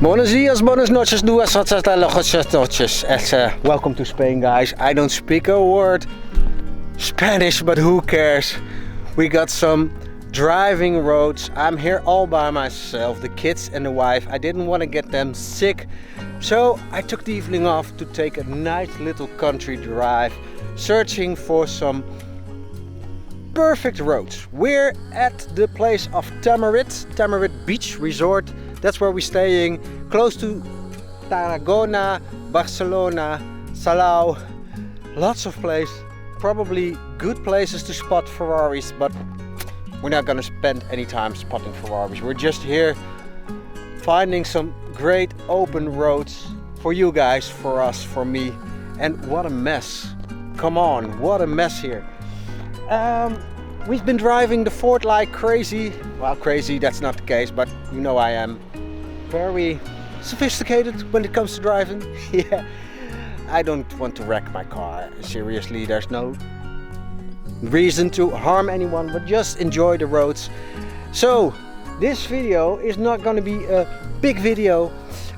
Buenos dias, buenas noches, welcome to Spain, guys. I don't speak a word Spanish, but who cares? We got some driving roads. I'm here all by myself, the kids and the wife. I didn't want to get them sick, so I took the evening off to take a nice little country drive, searching for some perfect roads. We're at the place of Tamarit Beach Resort. That's where we're staying, close to Tarragona, Barcelona, Salau. Lots of places, probably good places to spot Ferraris, but we're not gonna spend any time spotting Ferraris. We're just here finding some great open roads for you guys, for us, for me. And what a mess. Come on, what a mess here. We've been driving the Ford like crazy. Well, crazy, that's not the case, but you know I am very sophisticated when it comes to driving. Yeah, I don't want to wreck my car. Seriously, there's no reason to harm anyone, but just enjoy the roads. So, this video is not going to be a big video.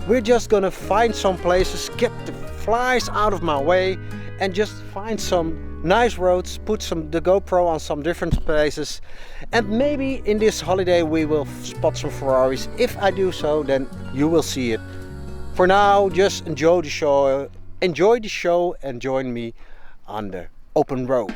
We're just going to find some places, get the flies out of my way, and just find some nice roads, put the GoPro on some different places, and maybe in this holiday we will spot some Ferraris. If I do so, then you will see it. For now, just enjoy the show and join me on the open road.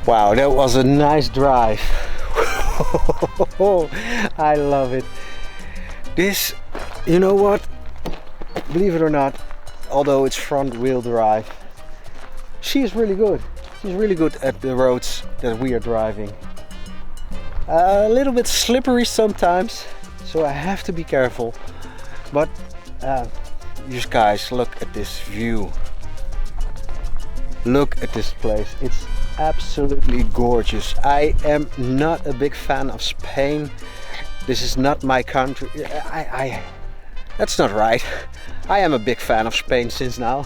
Wow, that was a nice drive. I love it. This, you know what? Believe it or not, although it's front wheel drive, she is really good. She's really good at the roads that we are driving. A little bit slippery sometimes, so I have to be careful. But you guys, look at this view. Look at this place. It's absolutely gorgeous. I am not a big fan of Spain. This is not my country. That's not right. I am a big fan of Spain since now.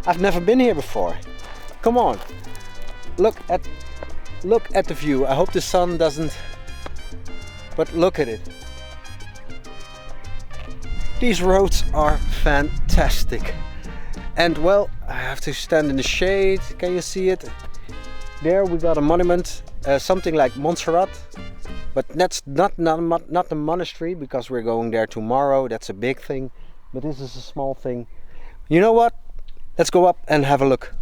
I've never been here before. Come on. Look at the view. I hope the sun doesn't, but look at it. These roads are fantastic. And well, I have to stand in the shade. Can you see it? There we got a monument, something like Montserrat, but that's not the monastery, because we're going there tomorrow. That's a big thing, but this is a small thing. You know what? Let's go up and have a look.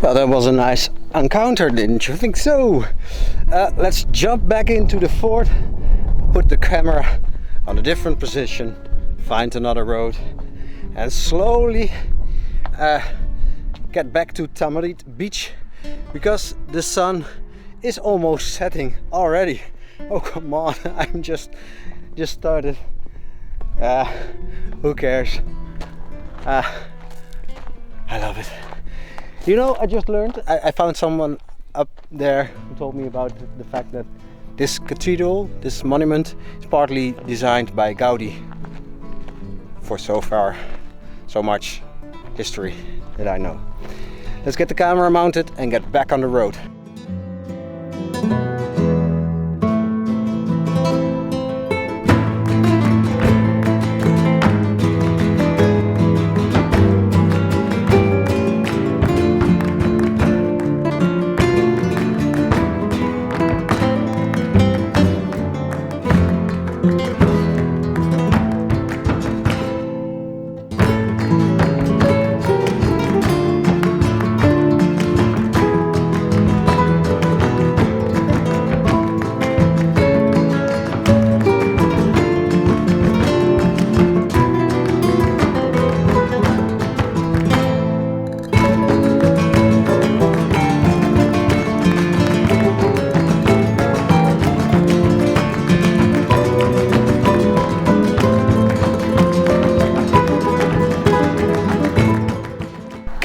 Well, that was a nice encounter, didn't you think so? Let's jump back into the Ford, put the camera on a different position, find another road, and slowly get back to Tamarit Beach, because the sun is almost setting already. Oh, come on, I'm just started. Who cares? I love it. You know, I just learned, I found someone up there who told me about the fact that this cathedral, this monument, is partly designed by Gaudi. For so far, so much history that I know. Let's get the camera mounted and get back on the road.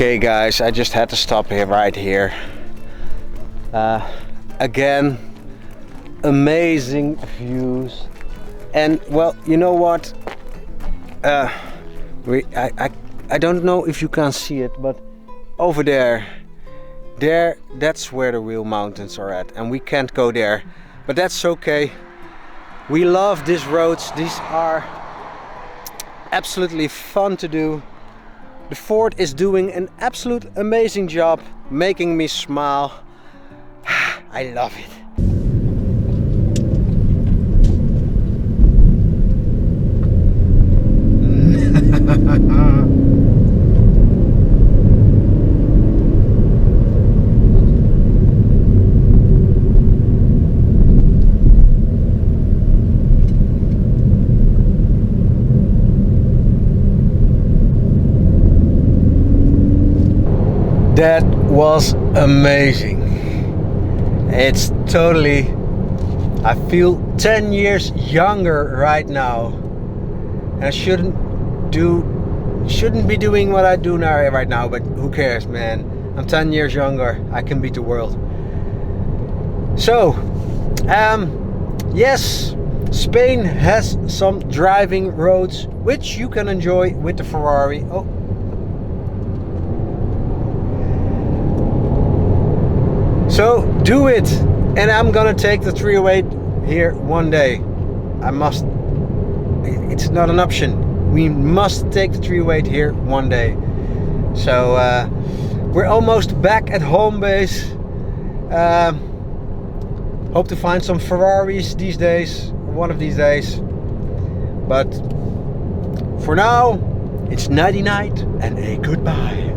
Okay guys, I just had to stop here, right here. Again, amazing views. And well, you know what? I don't know if you can see it, but over there, that's where the real mountains are at, and we can't go there, but that's okay. We love these roads. These are absolutely fun to do. The Ford is doing an absolute amazing job making me smile. I love it. That was amazing. It's totally, I feel 10 years younger right now. And I shouldn't be doing what I do now right now, but who cares, man? I'm 10 years younger. I can beat the world. So, yes, Spain has some driving roads which you can enjoy with the Ferrari. Oh. So do it, and I'm gonna take the 308 here one day. I must. It's not an option. We must take the 308 here one day. So we're almost back at home base. Hope to find some Ferraris these days, one of these days. But for now, it's nighty night and a goodbye.